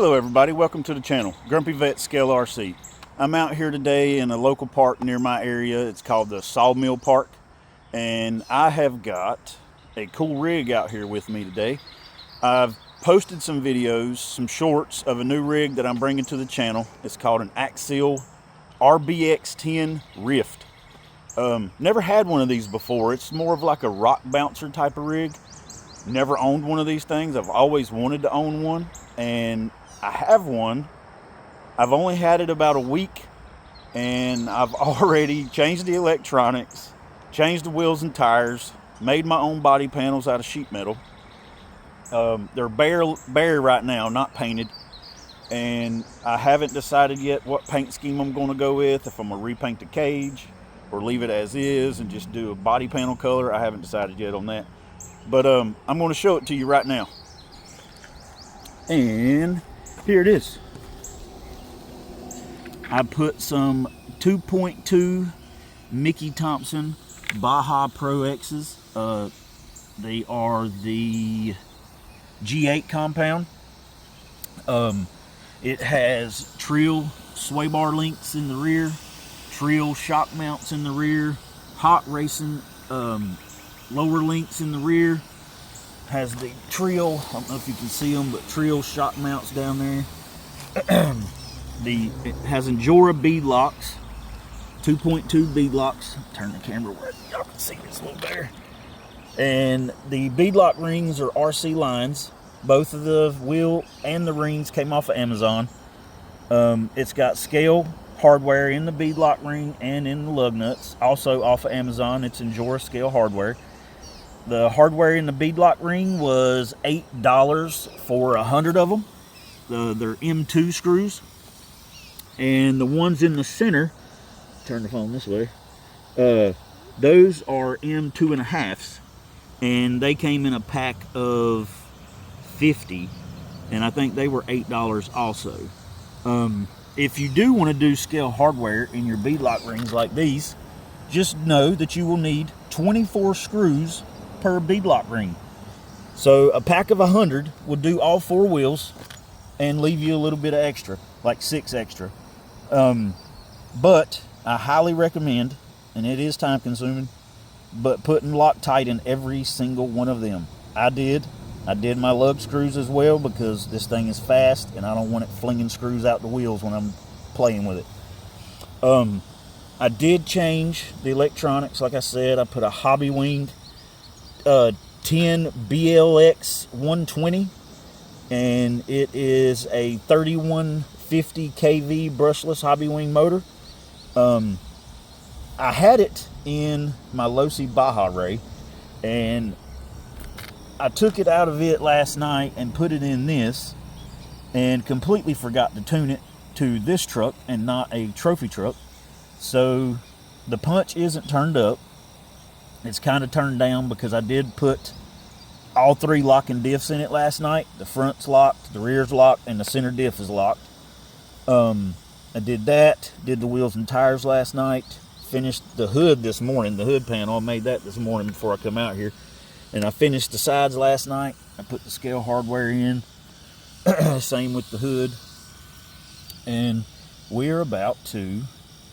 Hello everybody, welcome to the channel, Grumpy Vet Scale RC. I'm out here today in a local park near my area. It's called the Sawmill Park, and I have got a cool rig out here with me today. I've posted some videos, some shorts of a new rig that I'm bringing to the channel. It's called an Axial RBX10 RYFT. Never had one of these before. It's more of like a rock bouncer type of rig. Never owned one of these things. I've always wanted to own one, and I have one. I've only had it about a week, and I've already changed the electronics, changed the wheels and tires, made my own body panels out of sheet metal. They're bare right now, not painted, and I haven't decided yet what paint scheme I'm going to go with, if I'm going to repaint the cage or leave it as is and just do a body panel color. I haven't decided yet on that, but I'm going to show it to you right now. And here it is. I put some 2.2 Mickey Thompson Baja Pro X's. They are the G8 compound. It has Trill sway bar links in the rear, Trill shock mounts in the rear, hot racing lower links in the rear. Has the Trill, I don't know if you can see them, but Trill shock mounts down there. It has Endura bead locks, 2.2 bead locks. Turn the camera where y'all can see this a little better. And the bead lock rings are RC lines. Both of the wheel and the rings came off of Amazon. It's got scale hardware in the bead lock ring and in the lug nuts. Also off of Amazon, it's Endura scale hardware. The hardware in the beadlock ring was $8 for 100 of them. They're M2 screws. And the ones in the center, turn the phone this way, those are M2.5s. And they came in a pack of 50. And I think they were $8 also. If you do want to do scale hardware in your beadlock rings like these, just know that you will need 24 screws per beadlock ring. So a pack of 100 would do all 4 wheels and leave you a little bit of extra, like 6 extra. But I highly recommend, and it is time consuming, but putting Loctite in every single one of them. I did my lug screws as well, because this thing is fast and I don't want it flinging screws out the wheels when I'm playing with it. I did change the electronics. Like I said, I put a Hobby Wing 10 BLX 120, and it is a 3150 kV brushless Hobby Wing motor. I had it in my Losi Baja Ray, and I took it out of it last night and put it in this, and completely forgot to tune it to this truck and not a trophy truck. So the punch isn't turned up. It's kind of turned down because I did put all 3 locking diffs in it last night. The front's locked, the rear's locked, and the center diff is locked. I did that, did the wheels and tires last night, finished the hood this morning, the hood panel. I made that this morning before I come out here. And I finished the sides last night. I put the scale hardware in. Same with the hood. And we're about to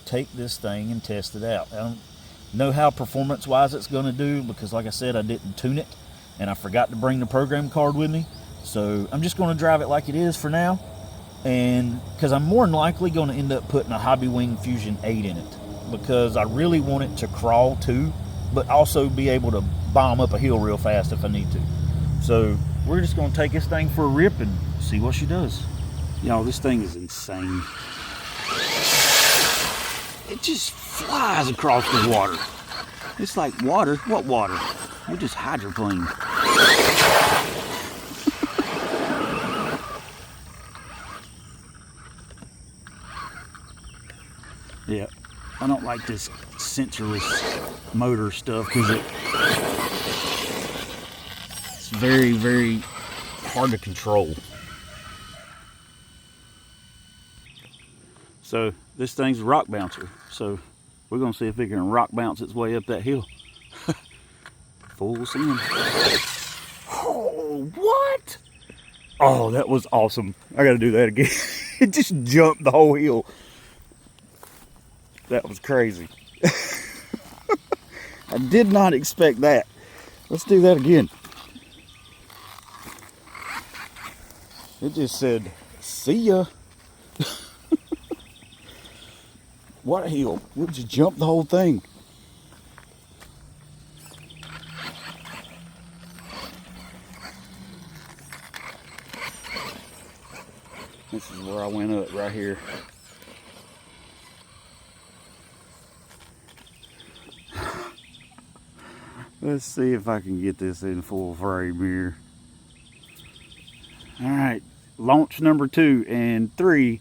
take this thing and test it out. I don't know how performance wise it's going to do, because like I said, I didn't tune it and I forgot to bring the program card with me. So I'm just going to drive it like it is for now, and because I'm more than likely going to end up putting a Hobby Wing Fusion 8 in it, because I really want it to crawl too, but also be able to bomb up a hill real fast if I need to. So we're just going to take this thing for a rip and see what she does. Y'all, this thing is insane. It just flies across the water. It's like water. What water? You're just hydroplaned. Yeah, I don't like this sensorless motor stuff, because it's very, very hard to control. So this thing's a rock bouncer, so we're gonna see if it can rock bounce its way up that hill. Full send. Oh, what? Oh, that was awesome. I gotta do that again. It just jumped the whole hill. That was crazy. I did not expect that. Let's do that again. It just said, see ya. What a hill. It just jumped the whole thing. This is where I went up, right here. Let's see if I can get this in full frame here. All right, launch number 2 in 3,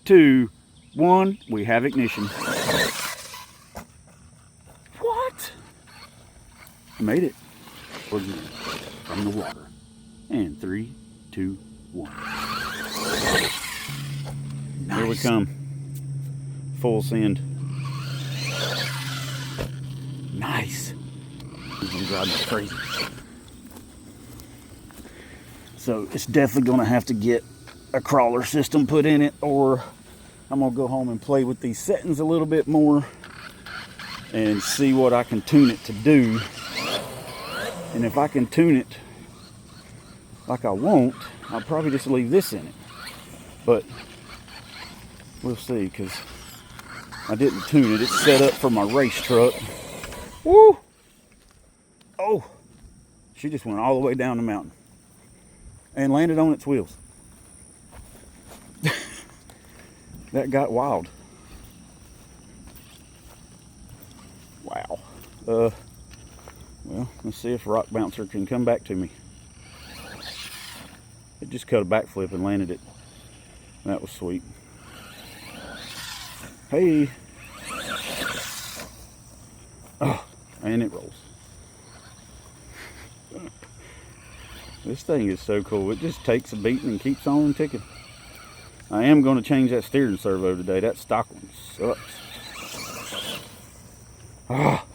2, 1. We have ignition. What? Made it from the water. And 3, 2, 1. Nice. Here we come. Full send. Nice. This is driving me crazy. So it's definitely going to have to get a crawler system put in it, or I'm going to go home and play with these settings a little bit more and see what I can tune it to do. And if I can tune it like I want, I'll probably just leave this in it. But we'll see, because I didn't tune it. It's set up for my race truck. Woo! Oh, she just went all the way down the mountain and landed on its wheels. That got wild. Wow. Well, let's see if Rock Bouncer can come back to me. It just cut a backflip and landed it. That was sweet. Hey. Oh, and it rolls. This thing is so cool. It just takes a beating and keeps on ticking. I am going to change that steering servo today. That stock one sucks. Ah.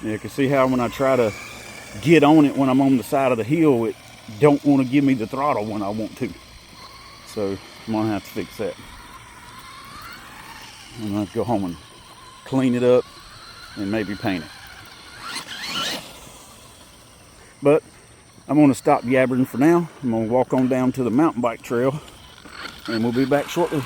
Yeah, you can see how when I try to get on it when I'm on the side of the hill, it don't want to give me the throttle when I want to. So I'm going to have to fix that. I'm going to have to go home and clean it up and maybe paint it. But I'm going to stop yabbering for now. I'm going to walk on down to the mountain bike trail and we'll be back shortly.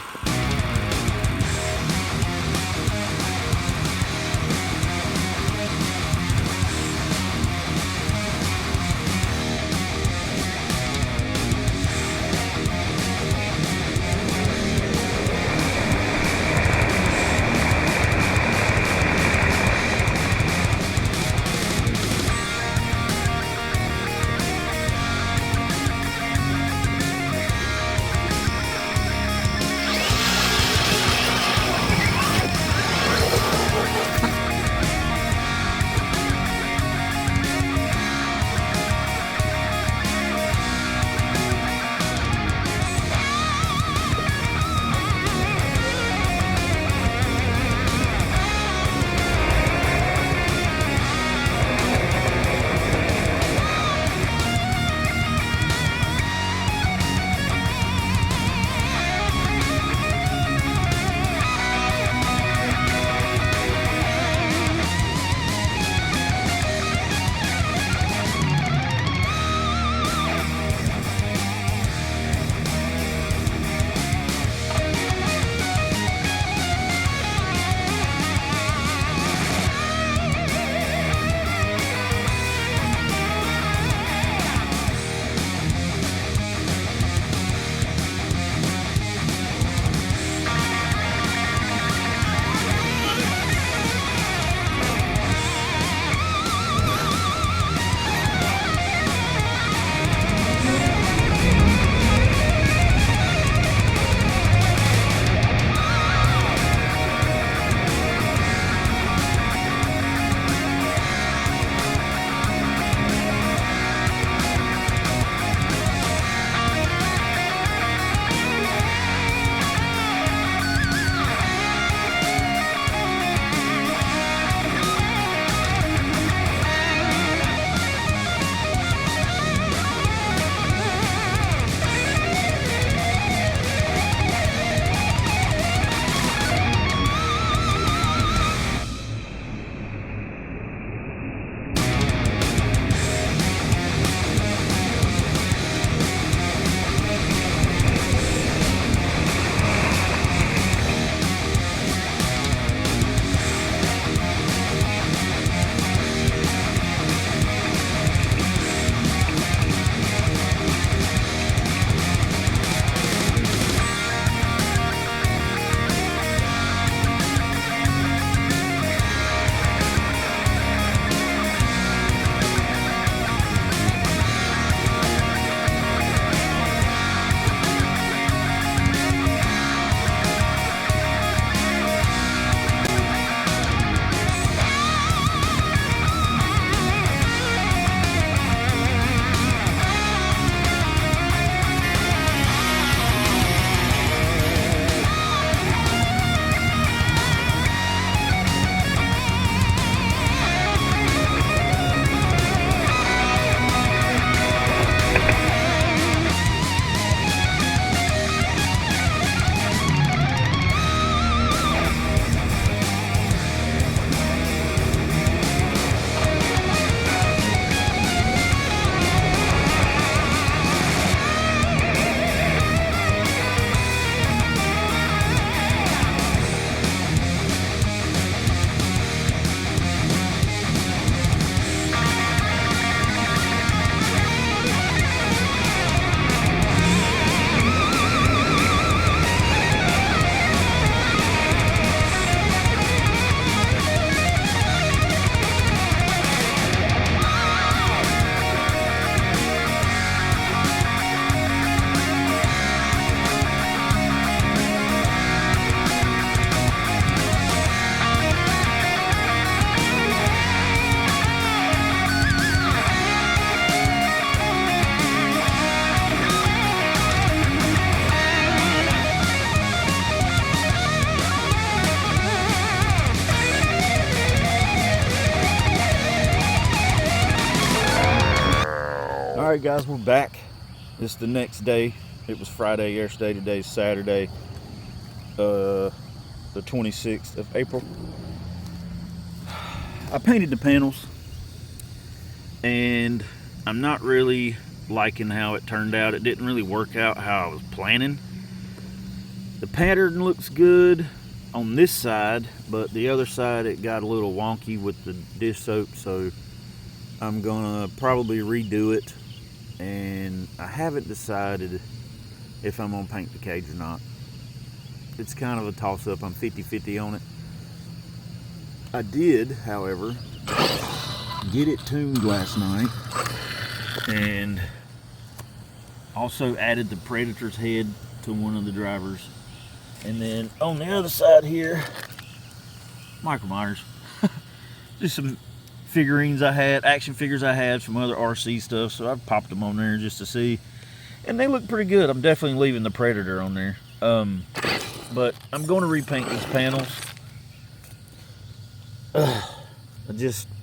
Alright guys, we're back. This is the next day. It was Friday yesterday, today's Saturday, the 26th of April. I painted the panels and I'm not really liking how it turned out. It didn't really work out how I was planning. The pattern looks good on this side, but the other side it got a little wonky with the dish soap, so I'm gonna probably redo it, and I haven't decided if I'm gonna paint the cage or not. It's kind of a toss-up. I'm 50-50 on it. I did, however, get it tuned last night and also added the Predator's head to one of the drivers. And then on the other side here, Michael Myers. Just some figurines I had, action figures I had from other RC stuff, so I popped them on there just to see. And they look pretty good. I'm definitely leaving the Predator on there. But I'm going to repaint these panels. I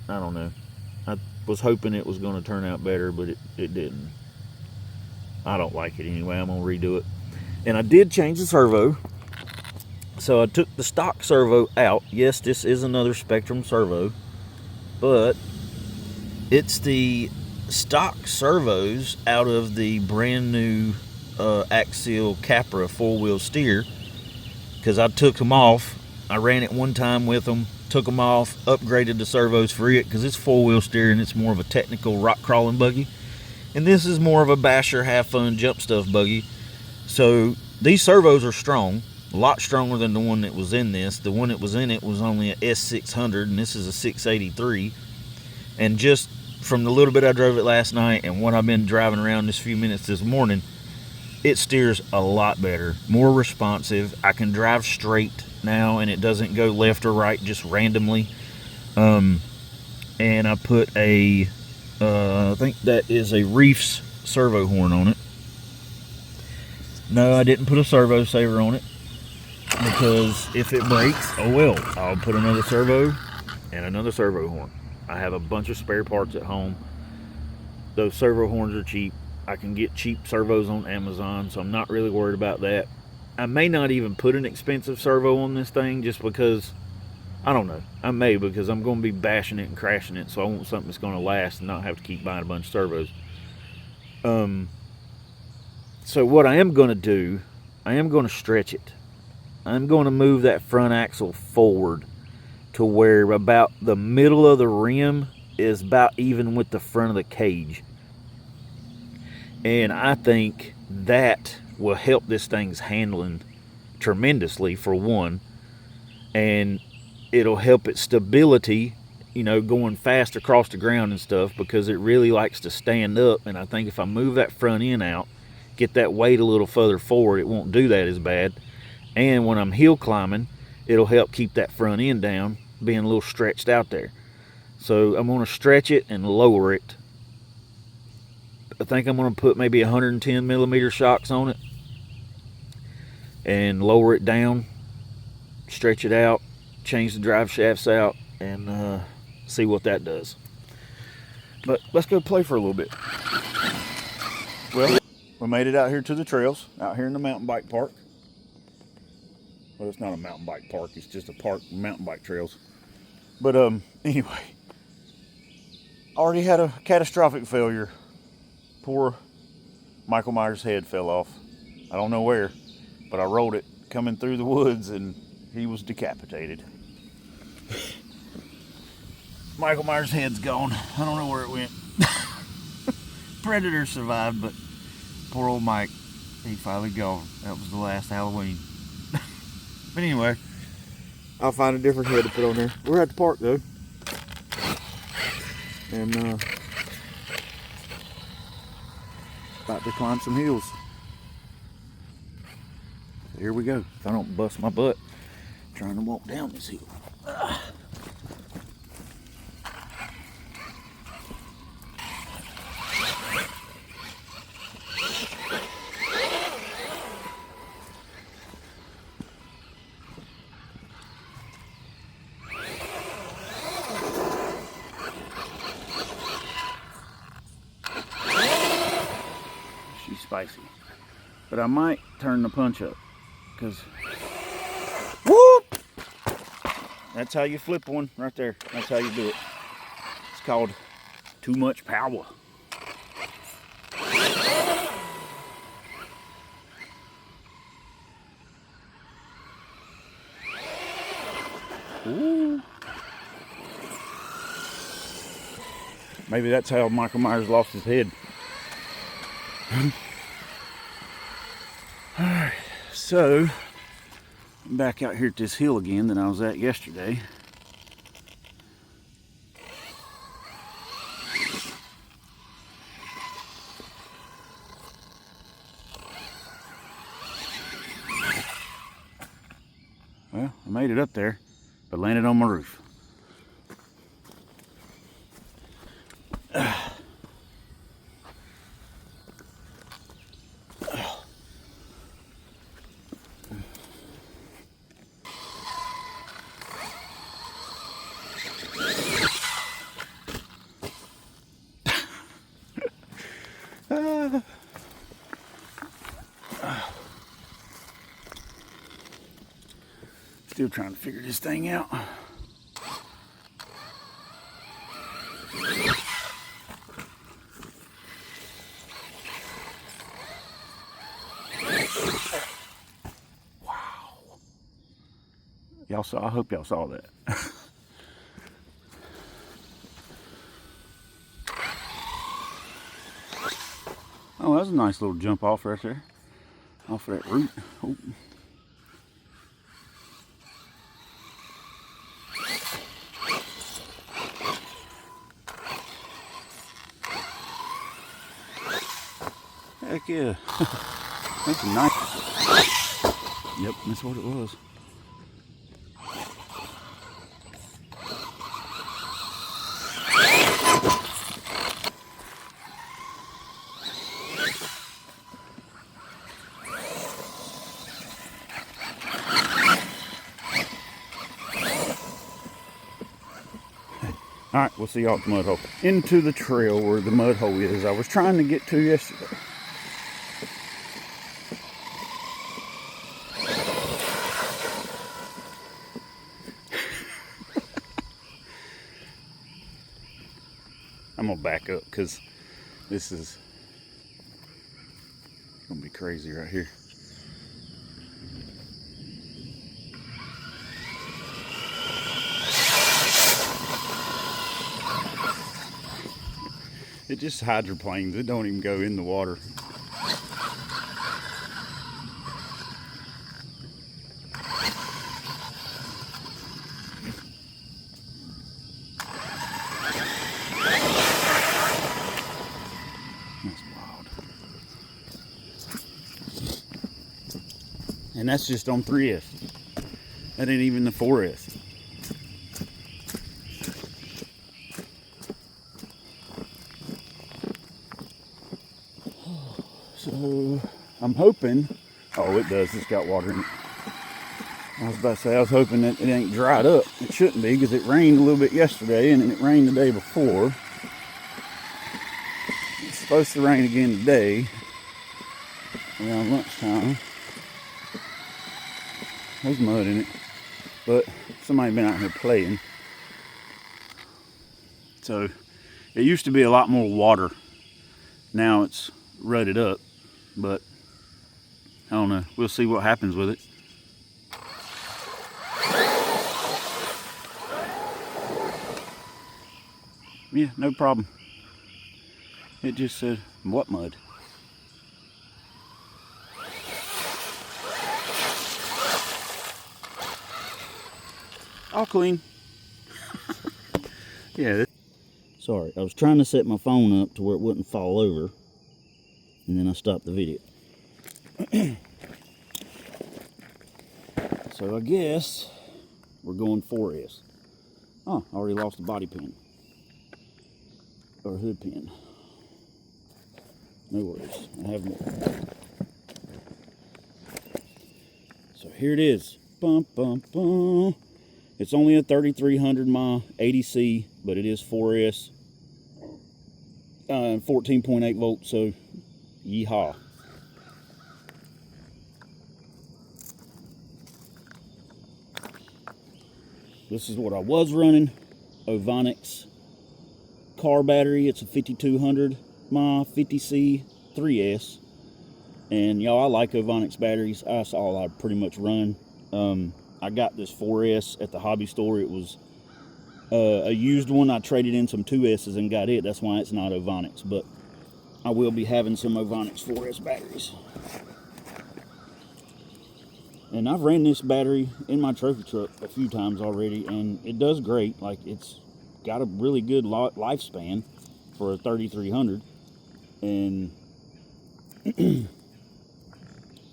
don't know. I was hoping it was going to turn out better, but it didn't. I don't like it anyway. I'm going to redo it. And I did change the servo. So I took the stock servo out. Yes, this is another Spectrum servo, but it's the stock servos out of the brand new Axial Capra 4-wheel steer, because I took them off. I ran it one time with them, took them off, upgraded the servos for it, because it's 4-wheel steer and it's more of a technical rock crawling buggy, and this is more of a basher, have fun, jump stuff buggy. So these servos are strong. A lot stronger than the one that was in this. The one that was in it was only an S600, and this is a 683. And just from the little bit I drove it last night and what I've been driving around this few minutes this morning, it steers a lot better, more responsive. I can drive straight now, and it doesn't go left or right just randomly. And I put a, I think that is a Reef's servo horn on it. No, I didn't put a servo saver on it, because if it breaks, oh well, I'll put another servo and another servo horn. I have a bunch of spare parts at home. Those servo horns are cheap. I can get cheap servos on Amazon, so I'm not really worried about that. I may not even put an expensive servo on this thing, just because, I don't know. I may, because I'm going to be bashing it and crashing it, so I want something that's going to last and not have to keep buying a bunch of servos. So what I am going to do, I am going to stretch it. I'm going to move that front axle forward to where about the middle of the rim is about even with the front of the cage. And I think that will help this thing's handling tremendously, for one. And it'll help its stability, you know, going fast across the ground and stuff, because it really likes to stand up. And I think if I move that front end out, get that weight a little further forward, it won't do that as bad. And when I'm hill climbing, it'll help keep that front end down, being a little stretched out there. So I'm going to stretch it and lower it. I think I'm going to put maybe 110 millimeter shocks on it and lower it down, stretch it out, change the drive shafts out, and see what that does. But let's go play for a little bit. Well, we made it out here to the trails, out here in the mountain bike park. Well, it's not a mountain bike park, it's just a park with mountain bike trails. But anyway, already had a catastrophic failure. Poor Michael Myers' head fell off. I don't know where, but I rolled it coming through the woods and he was decapitated. Michael Myers' head's gone. I don't know where it went. Predator survived, but poor old Mike, he finally gone. That was the last Halloween. But anyway, I'll find a different head to put on there. We're at the park though. And about to climb some hills. So here we go. If I don't bust my butt trying to walk down this hill. spicy. But I might turn the punch up, because whoop! That's how you flip one right there. That's how you do it. It's called too much power. Ooh. Maybe that's how Michael Myers lost his head. Alright, so I'm back out here at this hill again that I was at yesterday. Well, I made it up there, but landed on my roof. Still trying to figure this thing out. Wow. Y'all saw, I hope y'all saw that. Oh, that's a nice little jump off right there. Off of that root. Oh. Heck yeah. That's a nice. Yep, that's what it was. Alright, we'll see y'all at the mud hole. Into the trail where the mud hole is. I was trying to get to yesterday. I'm gonna back up because this is gonna be crazy right here. It just hydroplanes. It don't even go in the water. That's wild. And that's just on 3S. That ain't even the 4S. So I'm hoping, oh it does, it's got water in it. I was about to say, I was hoping that it ain't dried up. It shouldn't be, because it rained a little bit yesterday and it rained the day before. It's supposed to rain again today, around lunchtime. There's mud in it, but somebody been out here playing. So it used to be a lot more water. Now it's rutted up, but I don't know. We'll see what happens with it. Yeah, no problem. It just said, what mud? All clean. Yeah. Sorry, I was trying to set my phone up to where it wouldn't fall over, and then I stopped the video. So I guess we're going 4S. Oh, I already lost the body pin. Or hood pin. No worries, I have more. So here it is. Bum, bum, bum. It's only a 3,300 mile 80C, but it is 4S, 14.8 volts, so yeehaw. This is what I was running. Ovonics car battery. It's a 5200 mAh 50C 3S. And y'all, I like Ovonics batteries. That's all I pretty much run. I got this 4S at the hobby store. It was a used one. I traded in some 2S's and got it. That's why it's not Ovonics. But I will be having some Ovonics 4S batteries. And I've ran this battery in my trophy truck a few times already, and it does great. Like, it's got a really good lifespan for a 3300, and I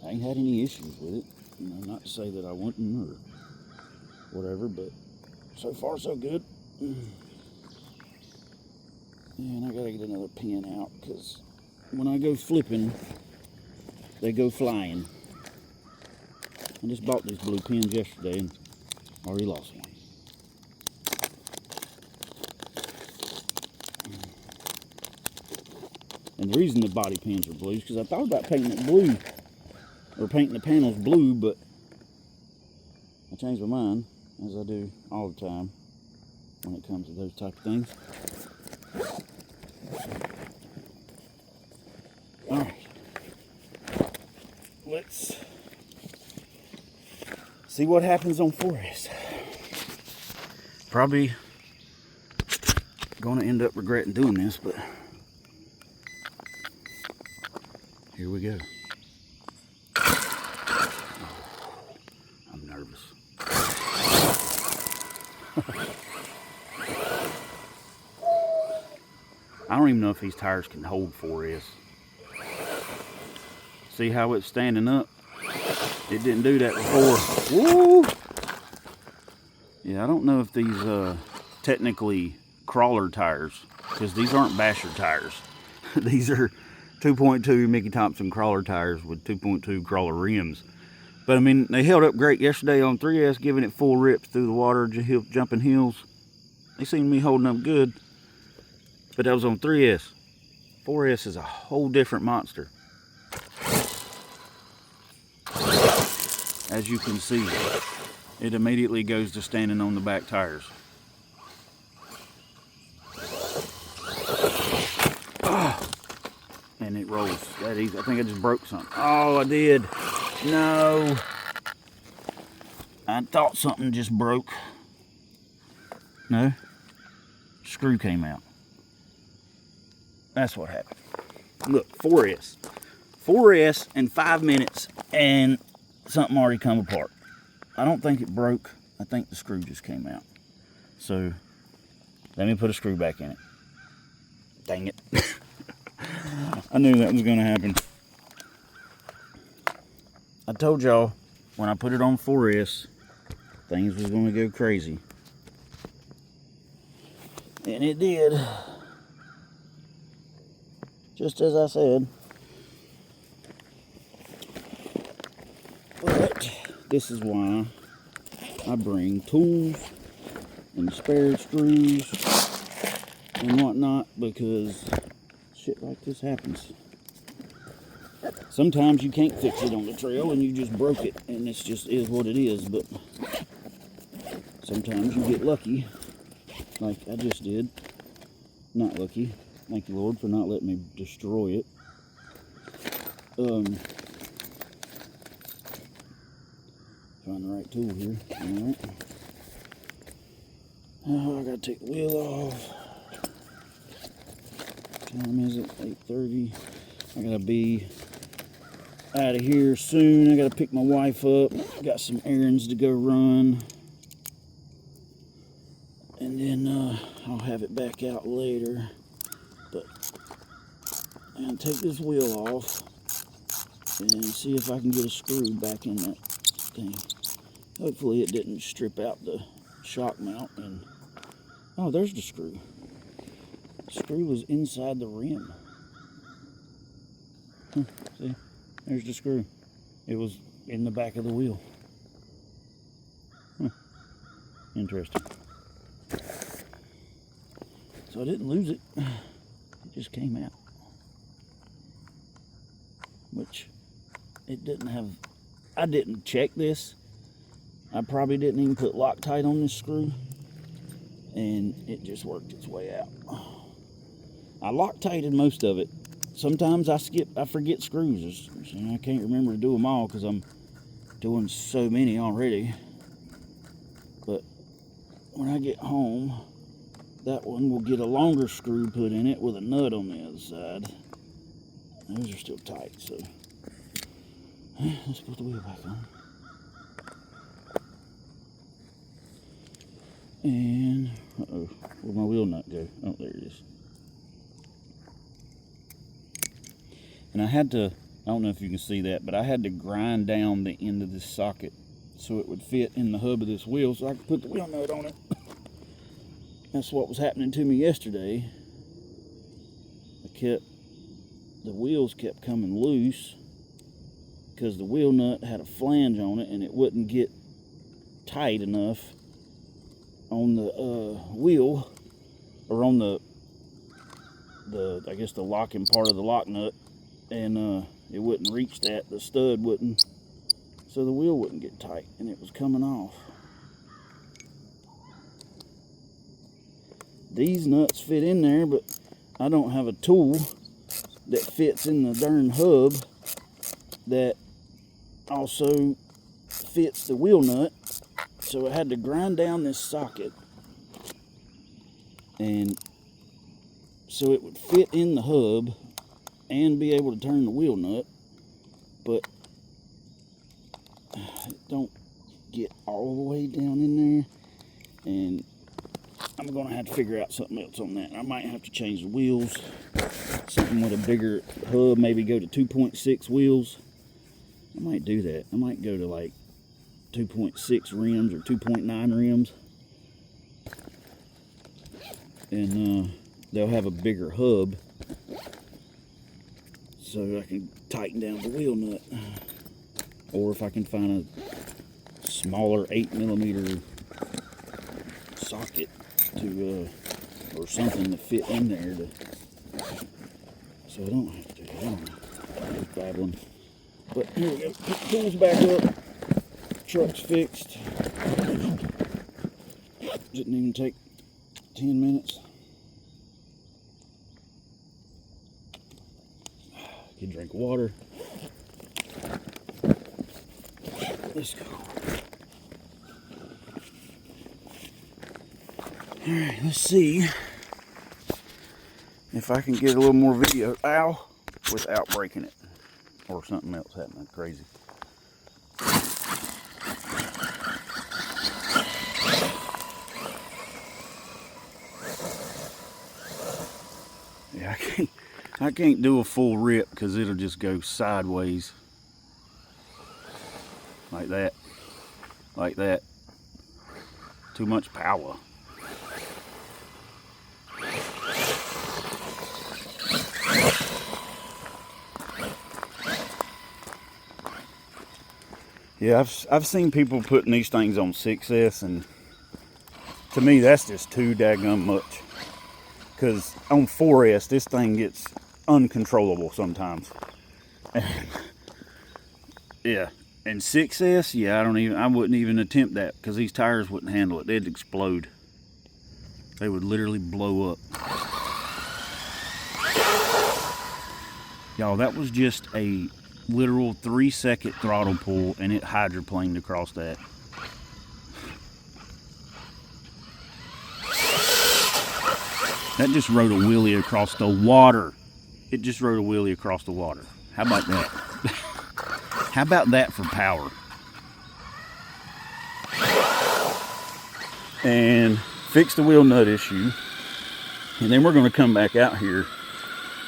ain't had any issues with it. You know, not to say that I wouldn't or whatever, but so far so good. And I gotta get another pin out, because when I go flipping, they go flying. I just bought these blue pins yesterday and already lost one. And the reason the body pins are blue is because I thought about painting it blue, or painting the panels blue, but I changed my mind, as I do all the time when it comes to those type of things. Alright, let's see what happens on 4S. Probably gonna end up regretting doing this, but here we go. I'm nervous. I don't even know if these tires can hold 4S. See how it's standing up? It didn't do that before. Woo! Yeah, I don't know if these technically crawler tires, because these aren't basher tires. These are 2.2 Mickey Thompson crawler tires with 2.2 crawler rims. But I mean, they held up great yesterday on 3S, giving it full rips through the water, jumping hills. They seem to be holding up good. But that was on 3S. 4S is a whole different monster. As you can see, it immediately goes to standing on the back tires. Oh, and it rolls that easy. I think I just broke something. Oh, I did. No. I thought something just broke. No. Screw came out. That's what happened. Look, 4S. 4S in 5 minutes, and something already come apart. I don't think it broke. I think the screw just came out. So, let me put a screw back in it. Dang it. I knew that was going to happen. I told y'all, when I put it on 4S, things was going to go crazy. And it did. Just as I said. But this is why I bring tools and spare screws and whatnot, because shit like this happens. Sometimes you can't fix it on the trail and you just broke it, and it's just is what it is. But sometimes you get lucky, like I just did. Not lucky. Thank you, Lord, for not letting me destroy it. Find the right tool here. Alright. Oh, I gotta take the wheel off. What time is it? 8:30. I gotta be out of here soon. I gotta pick my wife up. Got some errands to go run. And then I'll have it back out later. But I'm gonna take this wheel off and see if I can get a screw back in that thing. Hopefully it didn't strip out the shock mount. And oh, there's the screw. The screw was inside the rim. See, there's the screw. It was in the back of the wheel. Interesting. So I didn't lose it. It just came out. Which it didn't have. I didn't check this. I probably didn't even put Loctite on this screw, and it just worked its way out. I Loctited most of it. Sometimes I forget screws. I can't remember to do them all because I'm doing so many already. But when I get home, that one will get a longer screw put in it with a nut on the other side. Those are still tight, so let's put the wheel back on. And, uh-oh, where'd my wheel nut go? Oh, there it is. And I had to, I don't know if you can see that, but I had to grind down the end of this socket so it would fit in the hub of this wheel so I could put the wheel nut on it. That's what was happening to me yesterday. The wheels kept coming loose because the wheel nut had a flange on it and it wouldn't get tight enough on the wheel, or on the I guess the locking part of the lock nut, and it wouldn't reach that. The stud wouldn't, so the wheel wouldn't get tight, and it was coming off. These nuts fit in there, but I don't have a tool that fits in the darn hub that also fits the wheel nut. So I had to grind down this socket, and so it would fit in the hub and be able to turn the wheel nut, but it don't get all the way down in there, and I'm going to have to figure out something else on that. I might have to change the wheels, something with a bigger hub, maybe go to 2.6 wheels. I might do that. I might go to like 2.6 rims or 2.9 rims, and they'll have a bigger hub so I can tighten down the wheel nut. Or if I can find a smaller 8mm socket to or something to fit in there to, so I don't have to do that. I don't know. That's a bad one. But here we go. Put the tools back up. Truck's fixed. Didn't even take 10 minutes. Get a drink of water. Let's go. Alright, let's see if I can get a little more video out without breaking it or something else happening crazy. Yeah, I can't do a full rip because it'll just go sideways like that, like that. Too much power. Yeah, I've seen people putting these things on 6S, and to me that's just too daggum much. Because on 4S this thing gets uncontrollable sometimes. Yeah, and 6S, yeah, I wouldn't even attempt that because these tires wouldn't handle it. They'd explode. They would literally blow up. Y'all, that was just a literal 3-second throttle pull and it hydroplaned across that. That just rode a wheelie across the water. It just rode a wheelie across the water. How about that? How about that for power? And fix the wheel nut issue. And then we're going to come back out here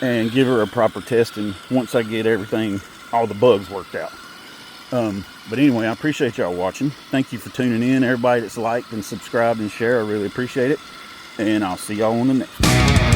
and give her a proper testing once I get everything, all the bugs worked out. But anyway, I appreciate y'all watching. Thank you for tuning in. Everybody that's liked and subscribed and shared, I really appreciate it. And I'll see y'all on the next one.